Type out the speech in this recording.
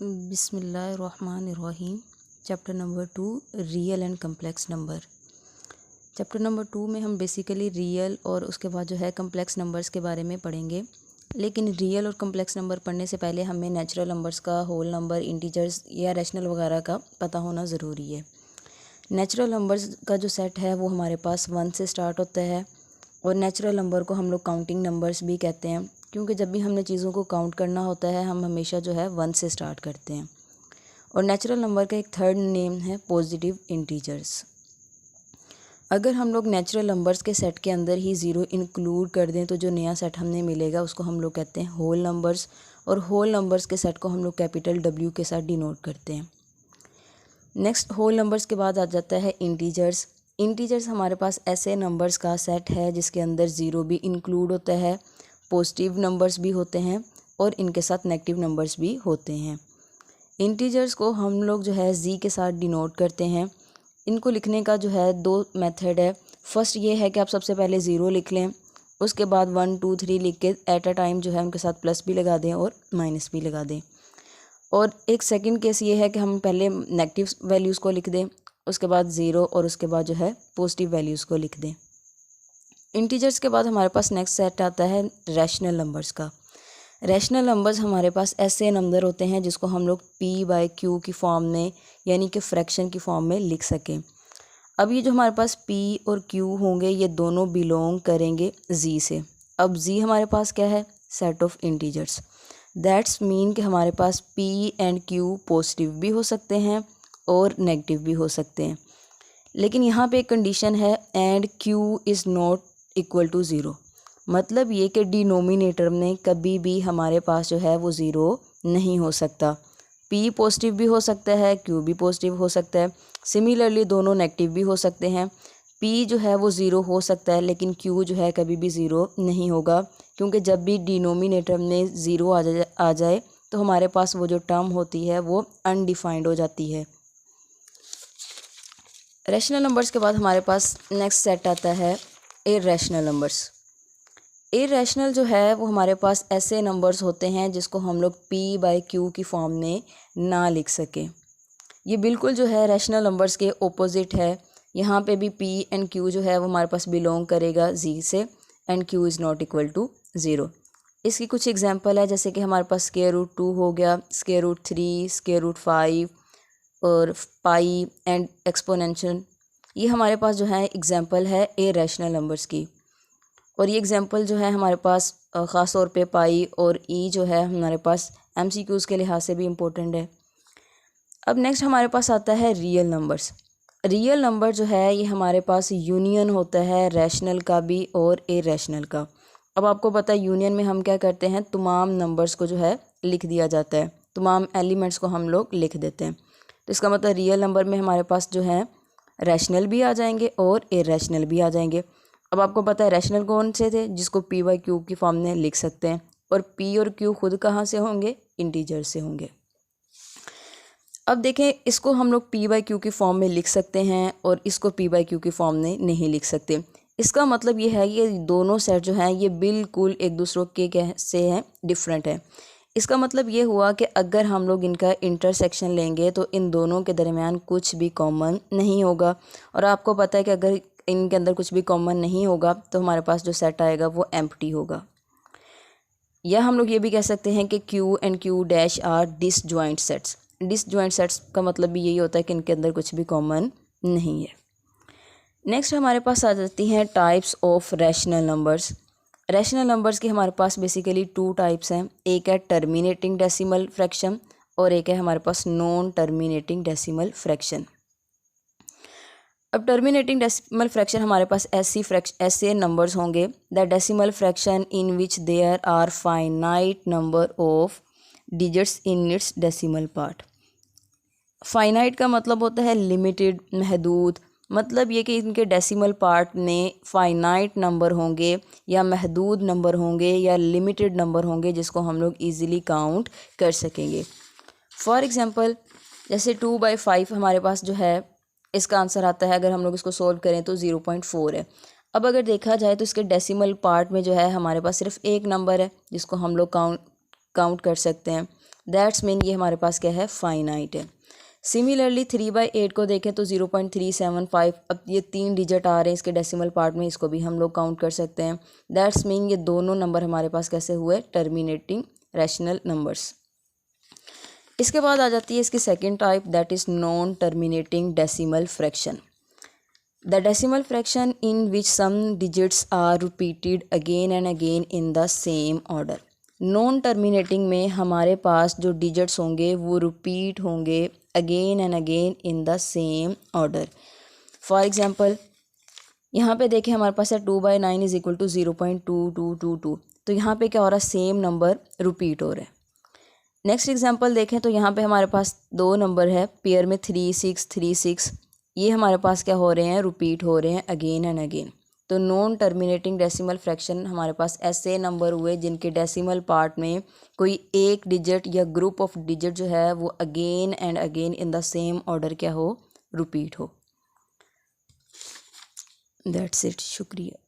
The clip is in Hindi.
बिस्मिल्लाहिर्रहमानिर्रहीम। Chapter number 2 real and complex number. Chapter number 2 में हम बेसिकली रियल और उसके बाद जो है कम्प्लेक्स नंबर्स के बारे में पढ़ेंगे। लेकिन रियल और कम्प्लेक्स नंबर पढ़ने से पहले हमें नेचुरल नंबर्स का, होल नंबर, इंटीजर्स या रैशनल वगैरह का पता होना ज़रूरी है। नेचुरल नंबर्स का जो सेट है वो हमारे पास 1 से स्टार्ट होता है और नेचुरल नंबर को हम लोग काउंटिंग नंबर्स भी कहते हैं, क्योंकि जब भी हमने चीज़ों को काउंट करना होता है हम हमेशा जो है 1 से स्टार्ट करते हैं। और नेचुरल नंबर का एक थर्ड नेम है पॉजिटिव इंटीजर्स। अगर हम लोग नेचुरल नंबर्स के सेट के अंदर ही ज़ीरो इंक्लूड कर दें तो जो नया सेट हमें मिलेगा उसको हम लोग कहते हैं होल नंबर्स, और होल नंबर्स के सेट को हम लोग कैपिटल W के साथ डिनोट करते हैं। नेक्स्ट होल नंबर्स के बाद आ जाता है इंटीजर्स। इंटीजर्स हमारे पास ऐसे नंबर्स का सेट है जिसके अंदर ज़ीरो भी इंक्लूड होता है, पॉजिटिव नंबर्स भी होते हैं और इनके साथ नेगेटिव नंबर्स भी होते हैं। इंटीजर्स को हम लोग जो है जी के साथ डिनोट करते हैं। इनको लिखने का जो है 2 मेथड है। फर्स्ट ये है कि आप सबसे पहले ज़ीरो लिख लें, उसके बाद 1 2 3 लिख के एट अ टाइम जो है उनके साथ प्लस भी लगा दें और माइनस भी लगा दें। और एक सेकंड केस ये है कि हम पहले नेगेटिव वैल्यूज़ को लिख दें, उसके बाद ज़ीरो और उसके बाद जो है पॉजिटिव वैल्यूज़ को लिख दें। इंटीजर्स के बाद हमारे पास नेक्स्ट सेट आता है रैशनल नंबर्स का। रैशनल नंबर्स हमारे पास ऐसे नंबर होते हैं जिसको हम लोग P/Q की फॉर्म में यानी कि फ्रैक्शन की फॉर्म में लिख सकें। अब ये जो हमारे पास P और Q होंगे ये दोनों बिलोंग करेंगे Z से। अब Z हमारे पास क्या है? Set of integers. That's mean कि हमारे पास P एंड Q पॉजिटिव भी हो सकते हैं और नेगेटिव भी हो सकते हैं। लेकिन यहाँ पे एक कंडीशन है, and Q is not equal to zero. मतलब ये कि डिनोमिनेटर में कभी भी हमारे पास जो है वो ज़ीरो नहीं हो सकता। P पॉजिटिव भी हो सकता है, Q भी पॉजिटिव हो सकता है। सिमिलरली दोनों नेगेटिव भी हो सकते हैं। P जो है वो ज़ीरो हो सकता है लेकिन Q जो है कभी भी ज़ीरो नहीं होगा, क्योंकि जब भी डिनोमिनेटर में ज़ीरो आ जाए तो हमारे पास वो जो टर्म होती है वो अनडिफाइंड हो जाती है। रैशनल नंबर्स के बाद हमारे पास नेक्स्ट सेट आता है इरैशनल नंबर्स। इरैशनल जो है वो हमारे पास ऐसे नंबर्स होते हैं जिसको हम लोग P/Q की फॉर्म में ना लिख सकें। ये बिल्कुल जो है रैशनल नंबर्स के ओपोजिट है। यहाँ पे भी P एंड Q जो है वो हमारे पास बिलोंग करेगा Z से, and Q is not equal to zero. इसकी कुछ एग्जांपल है, जैसे कि हमारे पास √2 हो गया, √3, √5 और पाई एंड एक्सपोनेंशियल। ये हमारे पास जो है एग्जांपल है इरैशनल नंबर्स की। और ये एग्जांपल जो है हमारे पास ख़ास तौर पे पाई और ई जो है हमारे पास MCQs के लिहाज से भी इम्पोर्टेंट है। अब नेक्स्ट हमारे पास आता है रियल नंबर्स। रियल नंबर जो है ये हमारे पास यूनियन होता है रैशनल का भी और इरैशनल का। अब आपको पता है यूनियन में हम क्या करते हैं, तमाम नंबर्स को जो है लिख दिया जाता है, तमाम एलिमेंट्स को हम लोग लिख देते हैं। तो इसका मतलब रियल नंबर में हमारे पास जो है रैशनल भी आ जाएंगे और इरैशनल भी आ जाएंगे। अब आपको पता है रैशनल कौन से थे, जिसको P/Q की फॉर्म में लिख सकते हैं, और P और Q खुद कहाँ से होंगे? इंटीजर से होंगे। अब देखें, इसको हम लोग P/Q की फॉर्म में लिख सकते हैं और इसको P/Q की फॉर्म में नहीं लिख सकते। इसका मतलब ये है कि दोनों सेट जो हैं ये बिल्कुल एक दूसरे के कैसे हैं, डिफरेंट है। इसका मतलब ये हुआ कि अगर हम लोग इनका इंटरसेक्शन लेंगे तो इन दोनों के दरमियान कुछ भी कॉमन नहीं होगा। और आपको पता है कि अगर इनके अंदर कुछ भी कॉमन नहीं होगा तो हमारे पास जो सेट आएगा वो एम्प्टी होगा। या हम लोग ये भी कह सकते हैं कि Q and Q' are disjoint sets. Disjoint sets का मतलब भी यही होता है कि इनके अंदर कुछ भी कॉमन नहीं है। नेक्स्ट हमारे पास आ जाती हैं types of rational numbers. Rational numbers के हमारे पास बेसिकली 2 टाइप्स हैं। एक है टर्मिनेटिंग डेसिमल फ्रैक्शन और एक है हमारे पास नॉन टर्मिनेटिंग डेसिमल फ्रैक्शन। अब टर्मिनेटिंग डेसिमल फ्रैक्शन हमारे पास ऐसे नंबर्स होंगे, the decimal fraction in which there are finite number of digits in its decimal part. Finite का मतलब होता है लिमिटेड, महदूद। मतलब ये कि इनके डेसिमल पार्ट में फाइनाइट नंबर होंगे या महदूद नंबर होंगे या लिमिटेड नंबर होंगे जिसको हम लोग ईज़िली काउंट कर सकेंगे। फॉर एग्ज़ाम्पल जैसे 2/5 हमारे पास जो है इसका आंसर आता है, अगर हम लोग इसको सोल्व करें तो 0.4 है। अब अगर देखा जाए तो इसके डेसिमल पार्ट में जो है हमारे पास सिर्फ एक नंबर है जिसको हम लोग काउंट कर सकते हैं। दैट्स मीन ये हमारे पास क्या है, फाइनाइट है। सिमिलरली 3/8 को देखें तो 0.375, अब ये 3 डिजिट आ रहे हैं इसके डेसिमल पार्ट में, इसको भी हम लोग काउंट कर सकते हैं। दैट्स मीन ये दोनों नंबर हमारे पास कैसे हुए, टर्मिनेटिंग रैशनल नंबर्स। इसके बाद आ जाती है इसकी second type, that is non terminating decimal fraction. The decimal fraction in which some digits are repeated again and again in the same order. Non terminating में हमारे पास जो डिजिट्स होंगे वो रिपीट होंगे again and again in the same order. For example यहाँ पे देखें हमारे पास है 2/9 इज इक्वल टू 0.2222, तो यहाँ पे क्या हो रहा है, सेम नंबर रिपीट हो रहा है। नेक्स्ट एग्जांपल देखें तो यहाँ पे हमारे पास दो नंबर है पेयर में 3636, ये हमारे पास क्या हो रहे हैं, रिपीट हो रहे हैं अगेन एंड अगेन। तो नॉन टर्मिनेटिंग डेसिमल फ्रैक्शन हमारे पास ऐसे नंबर हुए जिनके डेसिमल पार्ट में कोई एक डिजिट या ग्रुप ऑफ डिजिट जो है वो again and again in the same order क्या हो, रिपीट हो। दैट्स इट, शुक्रिया।